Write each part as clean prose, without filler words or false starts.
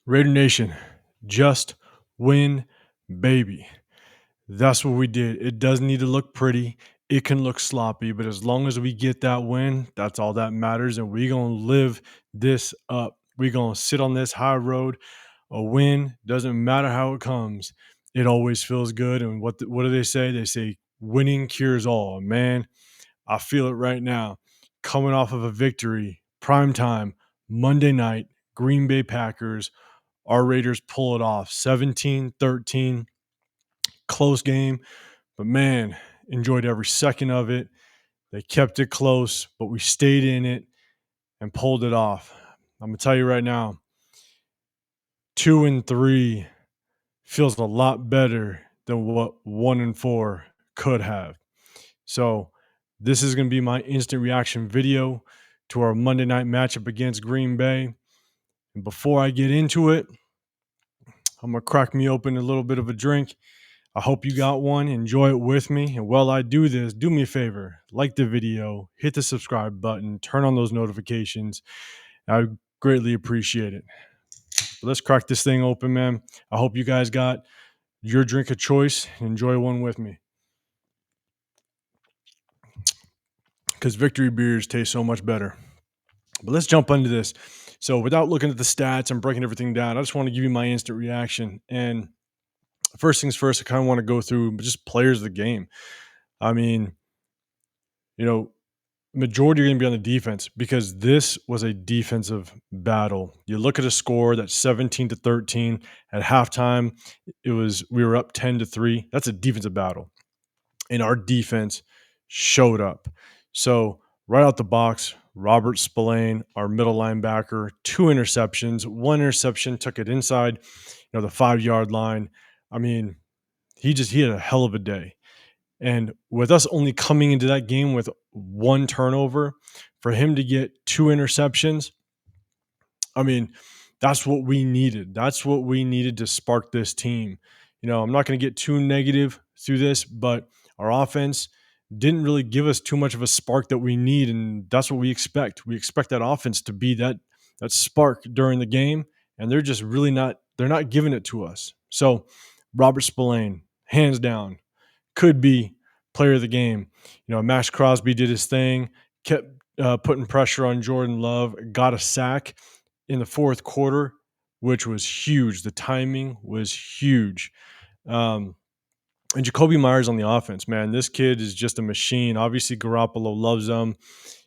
Raider Nation, just win, baby. That's what we did. It doesn't need to look pretty. It can look sloppy, but as long as we get that win, that's all that matters. And we're going to live this up. We're going to sit on this high road. A win doesn't matter how it comes. It always feels good. And what do they say? They say winning cures all. Man, I feel it right now. Coming off of a victory, prime time, Monday night, Green Bay Packers. Our Raiders pull it off 17-13, close game, but man, enjoyed every second of it. They kept it close, but we stayed in it and pulled it off. I'm going to tell you right now, 2-3 feels a lot better than what 1-4 could have. So, this is going to be my instant reaction video to our Monday night matchup against Green Bay. And before I get into it, I'm going to crack me open a little bit of a drink. I hope you got one. Enjoy it with me. And while I do this, do me a favor, like the video, hit the subscribe button, turn on those notifications. I greatly appreciate it. But let's crack this thing open, man. I hope you guys got your drink of choice. Enjoy one with me. Because victory beers taste so much better. But let's jump into this. So without looking at the stats and breaking everything down, I just want to give you my instant reaction. And first things first, I kind of want to go through just players of the game. I mean, majority are going to be on the defense because this was a defensive battle. You look at a score that's 17-13 at halftime. We were up 10-3. That's a defensive battle, and our defense showed up. So right out the box, Robert Spillane, our middle linebacker, 2 interceptions. 1 interception took it inside, the 5-yard line. I mean, he had a hell of a day. And with us only coming into that game with 1 turnover, for him to get 2 interceptions, I mean, that's what we needed. That's what we needed to spark this team. I'm not going to get too negative through this, but our offense didn't really give us too much of a spark that we need, and that's what we expect. We expect that offense to be that spark during the game, and they're just really not. They're not giving it to us. So, Robert Spillane, hands down, could be player of the game. Max Crosby did his thing, kept putting pressure on Jordan Love, got a sack in the 4th quarter, which was huge. The timing was huge. And Jakobi Meyers on the offense, man, this kid is just a machine. Obviously, Garoppolo loves him.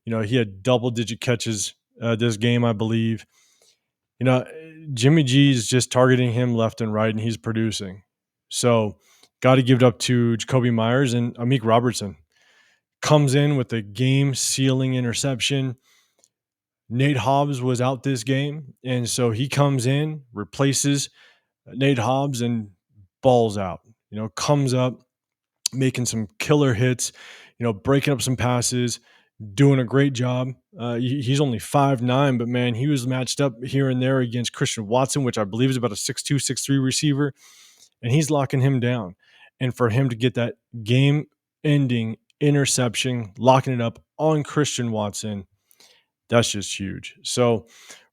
He had double-digit catches this game, I believe. Jimmy G is just targeting him left and right, and he's producing. So, got to give it up to Jakobi Meyers, and Amik Robertson comes in with a game-sealing interception. Nate Hobbs was out this game, and so he comes in, replaces Nate Hobbs, and balls out. Comes up, making some killer hits, breaking up some passes, doing a great job. He's only 5'9", but man, he was matched up here and there against Christian Watson, which I believe is about a 6'2", 6'3" receiver, and he's locking him down. And for him to get that game-ending interception, locking it up on Christian Watson, that's just huge. So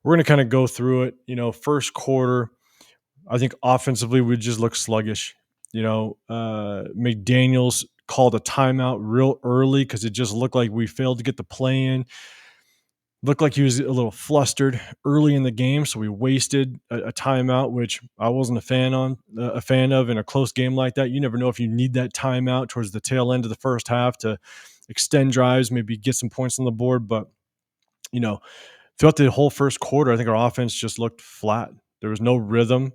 we're going to kind of go through it. First quarter, I think offensively we just look sluggish. McDaniels called a timeout real early because it just looked like we failed to get the play in. Looked like he was a little flustered early in the game, so we wasted a timeout, which I wasn't a fan of in a close game like that. You never know if you need that timeout towards the tail end of the first half to extend drives, maybe get some points on the board. But throughout the whole first quarter, I think our offense just looked flat. There was no rhythm.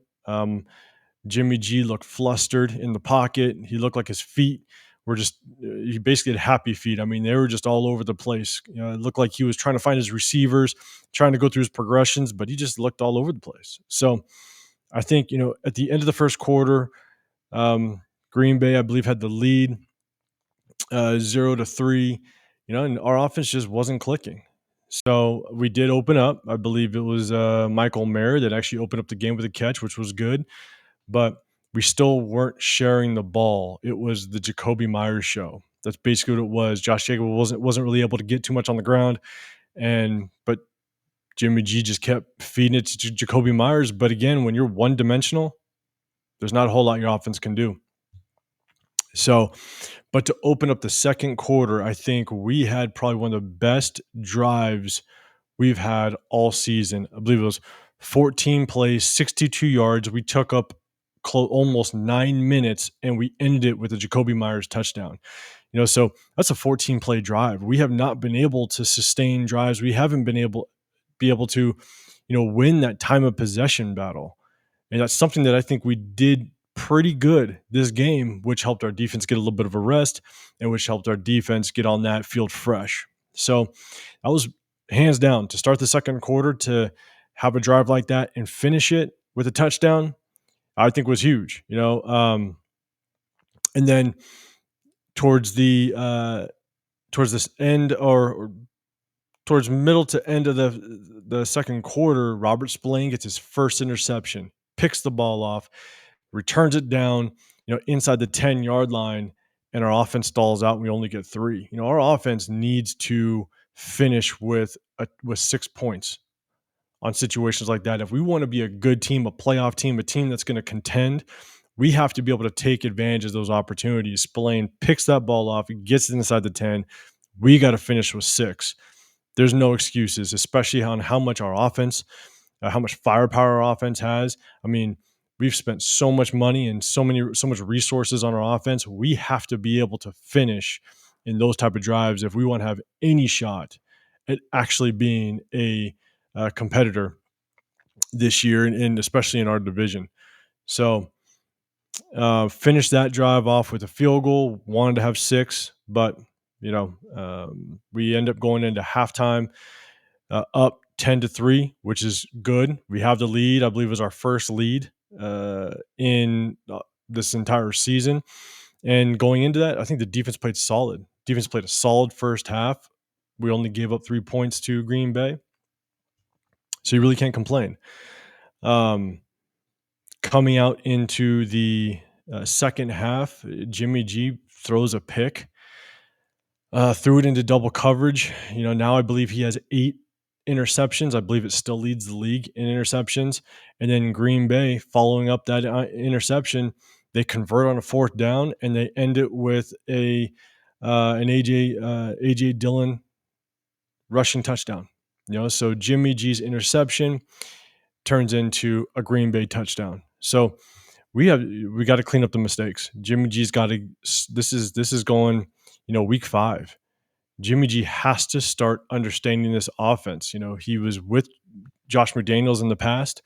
Jimmy G looked flustered in the pocket. He looked like his feet were he basically had happy feet. I mean, they were just all over the place. It looked like he was trying to find his receivers, trying to go through his progressions, but he just looked all over the place. So I think, at the end of the first quarter, Green Bay, I believe, had the lead 0-3, and our offense just wasn't clicking. So we did open up. I believe it was Michael Mayer that actually opened up the game with a catch, which was good. But we still weren't sharing the ball. It was the Jakobi Meyers show. That's basically what it was. Josh Jacobs wasn't really able to get too much on the ground, but Jimmy G just kept feeding it to Jacoby Myers. But again, when you're one dimensional, there's not a whole lot your offense can do. So, but to open up the second quarter, I think we had probably one of the best drives we've had all season. I believe it was 14 plays, 62 yards. We took up almost 9 minutes, and we ended it with a Jacoby Myers touchdown. So that's a 14 play drive. We have not been able to sustain drives. We haven't been able to, win that time of possession battle. And that's something that I think we did pretty good this game, which helped our defense get a little bit of a rest and which helped our defense get on that field fresh. So that was hands down to start the second quarter, to have a drive like that and finish it with a touchdown, I think was huge. And then towards this end, or towards middle to end of the second quarter, Robert Spillane gets his first interception, picks the ball off, returns it down, inside the 10-yard line, and our offense stalls out and we only get 3. Our offense needs to finish with 6 points on situations like that. If we want to be a good team, a playoff team, a team that's going to contend, we have to be able to take advantage of those opportunities. Spillane picks that ball off, gets it inside the 10. We got to finish with 6. There's no excuses, especially on how much our offense, how much firepower our offense has. I mean, we've spent so much money and so much resources on our offense. We have to be able to finish in those type of drives if we want to have any shot at actually being a competitor this year, and especially in our division. So finished that drive off with a field goal. Wanted to have 6, but we end up going into halftime up 10-3, which is good. We have the lead. I believe it was our first lead in this entire season. And going into that, I think the defense played solid. Defense played a solid first half. We only gave up 3 points to Green Bay, so you really can't complain. Coming out into the second half, Jimmy G throws a pick, threw it into double coverage. Now I believe he has 8 interceptions. I believe it still leads the league in interceptions. And then Green Bay, following up that interception, they convert on a 4th down, and they end it with an AJ Dillon rushing touchdown. So Jimmy G's interception turns into a Green Bay touchdown. So we got to clean up the mistakes. Jimmy G's got to. This is going, week 5. Jimmy G has to start understanding this offense. He was with Josh McDaniels in the past,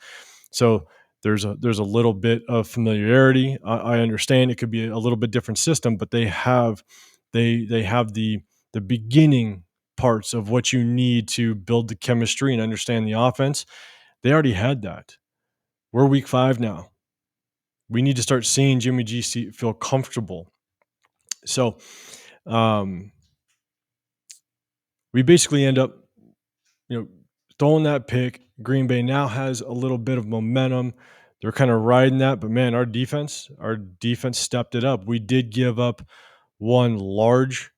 so there's a little bit of familiarity. I understand it could be a little bit different system, but they have the beginning parts of what you need to build the chemistry and understand the offense. They already had that. We're week 5 now. We need to start seeing Jimmy G feel comfortable. So we basically end up, throwing that pick. Green Bay now has a little bit of momentum. They're kind of riding that, but man, our defense stepped it up. We did give up one large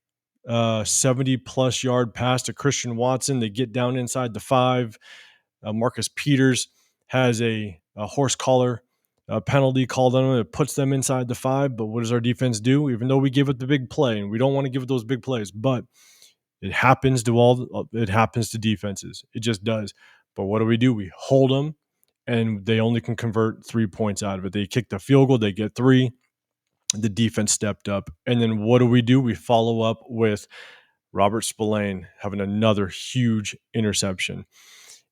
70-plus yard pass to Christian Watson. They get down inside the 5. Marcus Peters has a horse collar penalty called on them. It puts them inside the 5. But what does our defense do? Even though we give it the big play, and we don't want to give it those big plays, but it happens to defenses. It just does. But what do? We hold them, and they only can convert 3 points out of it. They kick the field goal, they get 3. The defense stepped up. And then what do? We follow up with Robert Spillane having another huge interception.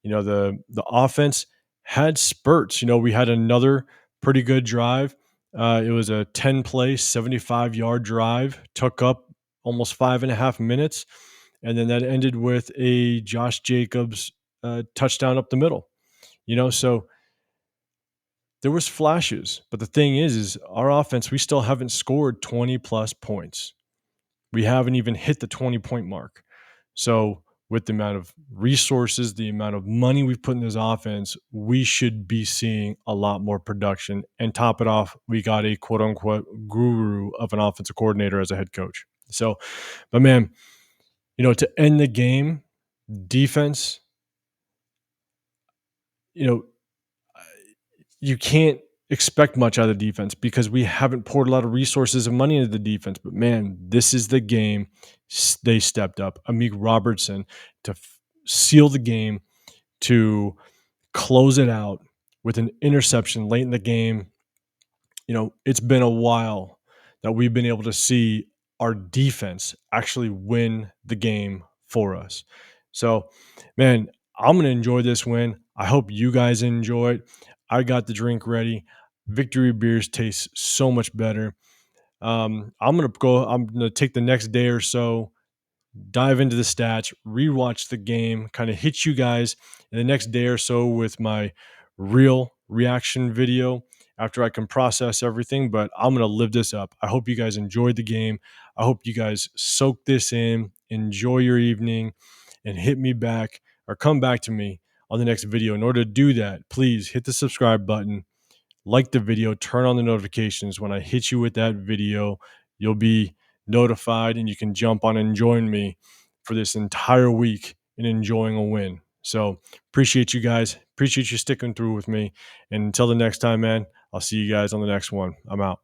The offense had spurts. We had another pretty good drive. It was a 10-play, 75-yard drive, took up almost 5.5 minutes. And then that ended with a Josh Jacobs touchdown up the middle. So there was flashes. But the thing is our offense, we still haven't scored 20-plus points. We haven't even hit the 20-point mark. So with the amount of resources, the amount of money we've put in this offense, we should be seeing a lot more production. And top it off, we got a quote-unquote guru of an offensive coordinator as a head coach. So, but man, to end the game, defense you know, you can't expect much out of the defense because we haven't poured a lot of resources and money into the defense. But man, this is the game. They stepped up. Amik Robertson to seal the game, to close it out with an interception late in the game. It's been a while that we've been able to see our defense actually win the game for us. So, man, I'm going to enjoy this win. I hope you guys enjoy it. I got the drink ready. Victory beers taste so much better. I'm going to take the next day or so, dive into the stats, rewatch the game, kind of hit you guys in the next day or so with my real reaction video after I can process everything. But I'm going to live this up. I hope you guys enjoyed the game. I hope you guys soak this in, enjoy your evening, and hit me back or come back to me on the next video. In order to do that, please hit the subscribe button, like the video, turn on the notifications. When I hit you with that video, you'll be notified and you can jump on and join me for this entire week in enjoying a win. So appreciate you guys. Appreciate you sticking through with me. And until the next time, man, I'll see you guys on the next one. I'm out.